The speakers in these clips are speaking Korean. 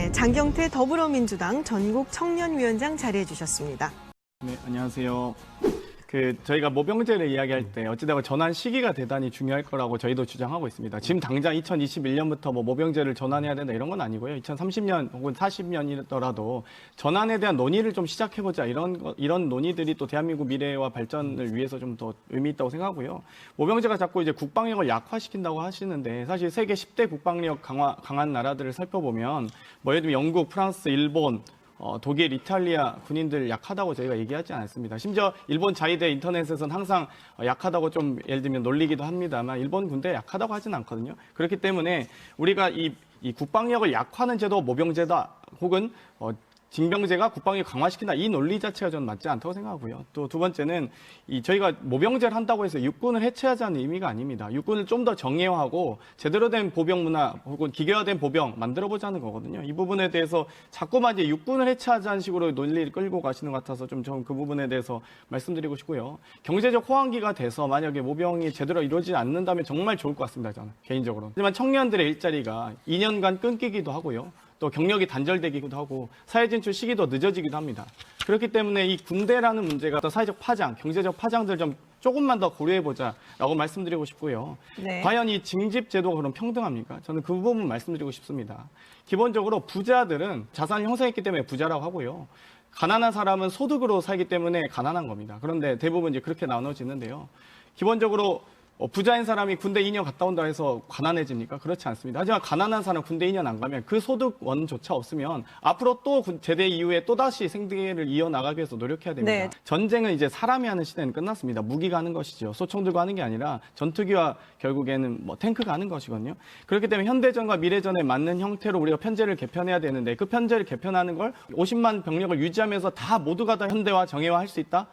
네, 장경태 더불어민주당 전국 청년위원장 자리해 주셨습니다. 네, 안녕하세요. 저희가 모병제를 이야기할 때 어찌되건 전환 시기가 대단히 중요할 거라고 저희도 주장하고 있습니다. 지금 당장 2021년부터 모병제를 전환해야 된다 이런 건 아니고요. 2030년 혹은 40년이더라도 전환에 대한 논의를 좀 시작해보자 이런 논의들이 또 대한민국 미래와 발전을 위해서 좀 더 의미 있다고 생각하고요. 모병제가 자꾸 이제 국방력을 약화시킨다고 하시는데 사실 세계 10대 국방력 강한 나라들을 살펴보면 예를 들면 영국, 프랑스, 일본, 독일, 이탈리아 군인들 약하다고 저희가 얘기하지 않습니다. 심지어 일본 자위대 인터넷에서는 항상 약하다고 좀 예를 들면 놀리기도 합니다만 일본 군대 약하다고 하진 않거든요. 그렇기 때문에 우리가 이 국방력을 약화하는 제도, 모병제다 혹은 징병제가 국방력을 강화시킨다 이 논리 자체가 저는 맞지 않다고 생각하고요. 또 두 번째는 저희가 모병제를 한다고 해서 육군을 해체하자는 의미가 아닙니다. 육군을 좀 더 정예화하고 제대로 된 보병 문화 혹은 기계화된 보병 만들어보자는 거거든요. 이 부분에 대해서 자꾸만 이제 육군을 해체하자는 식으로 논리를 끌고 가시는 것 같아서 좀 그 부분에 대해서 말씀드리고 싶고요. 경제적 호황기가 돼서 만약에 모병이 제대로 이루어지지 않는다면 정말 좋을 것 같습니다. 저는 개인적으로. 하지만 청년들의 일자리가 2년간 끊기기도 하고요. 또 경력이 단절되기도 하고 사회 진출 시기도 늦어지기도 합니다. 그렇기 때문에 이 군대라는 문제가 또 사회적 파장, 경제적 파장들 좀 조금만 더 고려해보자라고 말씀드리고 싶고요. 네. 과연 이 징집 제도가 그럼 평등합니까? 저는 그 부분 말씀드리고 싶습니다. 기본적으로 부자들은 자산을 형성했기 때문에 부자라고 하고요. 가난한 사람은 소득으로 살기 때문에 가난한 겁니다. 그런데 대부분 이제 그렇게 나눠지는데요. 기본적으로 부자인 사람이 군대 2년 갔다 온다 해서 가난해집니까? 그렇지 않습니다. 하지만 가난한 사람 군대 2년 안 가면 그 소득원조차 없으면 앞으로 또 제대 이후에 또다시 생계를 이어나가기 위해서 노력해야 됩니다. 네. 전쟁은 이제 사람이 하는 시대는 끝났습니다. 무기가 하는 것이죠. 소총 들고 하는 게 아니라 전투기와 결국에는 탱크가 하는 것이거든요. 그렇기 때문에 현대전과 미래전에 맞는 형태로 우리가 편제를 개편해야 되는데 그 편제를 개편하는 걸 50만 병력을 유지하면서 다 모두가 다 현대화, 정예화 할 수 있다?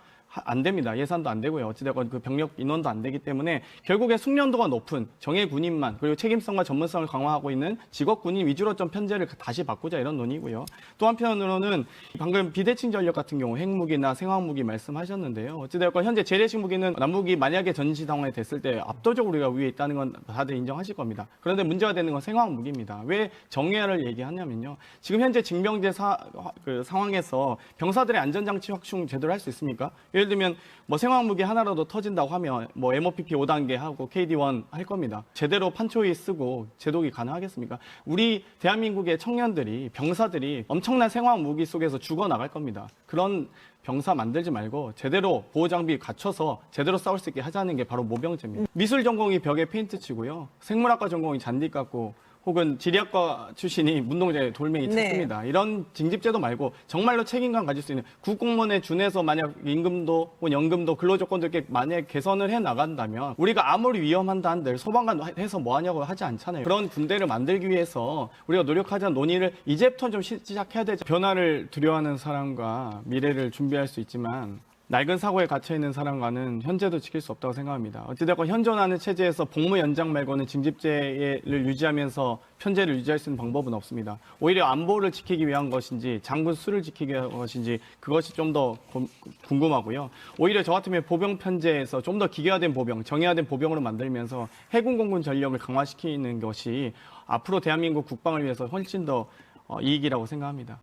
안 됩니다. 예산도 안 되고요. 어찌됐건 그 병력 인원도 안 되기 때문에 결국에 숙련도가 높은 정예 군인만 그리고 책임성과 전문성을 강화하고 있는 직업 군인 위주로 좀 편제를 다시 바꾸자 이런 논의고요. 또 한편으로는 방금 비대칭 전력 같은 경우 핵무기나 생화무기 말씀하셨는데요. 어찌됐건 현재 재래식 무기는 남북이 만약에 전시 상황이 됐을 때 압도적으로 우리가 위에 있다는 건 다들 인정하실 겁니다. 그런데 문제가 되는 건 생화무기입니다. 왜 정예를 얘기하냐면요. 지금 현재 징병제 상황에서 병사들의 안전장치 확충 제대로 할 수 있습니까? 예를 들면 생화무기 하나라도 터진다고 하면 MOPP 5단계 하고 KD1 할 겁니다. 제대로 판초이 쓰고 제독이 가능하겠습니까? 우리 대한민국의 청년들이 병사들이 엄청난 생화무기 속에서 죽어나갈 겁니다. 그런 병사 만들지 말고 제대로 보호장비 갖춰서 제대로 싸울 수 있게 하자는 게 바로 모병제입니다. 미술 전공이 벽에 페인트 치고요. 생물학과 전공이 잔디 깎고 혹은 지리학과 출신이 문동재 돌멩이 찾습니다. 네. 이런 징집제도 말고 정말로 책임감 가질 수 있는 국공무원에 준해서 만약 임금도 혹은 연금도 근로조건도 이렇게 만약 개선을 해 나간다면 우리가 아무리 위험한다 한들 소방관 해서 뭐 하냐고 하지 않잖아요. 그런 군대를 만들기 위해서 우리가 노력하자는 논의를 이제부터 좀 시작해야 되죠. 변화를 두려워하는 사람과 미래를 준비할 수 있지만 낡은 사고에 갇혀있는 사람과는 현재도 지킬 수 없다고 생각합니다. 어찌됐건 현존하는 체제에서 복무 연장 말고는 징집제를 유지하면서 편제를 유지할 수 있는 방법은 없습니다. 오히려 안보를 지키기 위한 것인지 장군 수를 지키기 위한 것인지 그것이 좀 더 궁금하고요. 오히려 저 같으면 보병 편제에서 좀 더 기계화된 보병, 정예화된 보병으로 만들면서 해군 공군 전력을 강화시키는 것이 앞으로 대한민국 국방을 위해서 훨씬 더 이익이라고 생각합니다.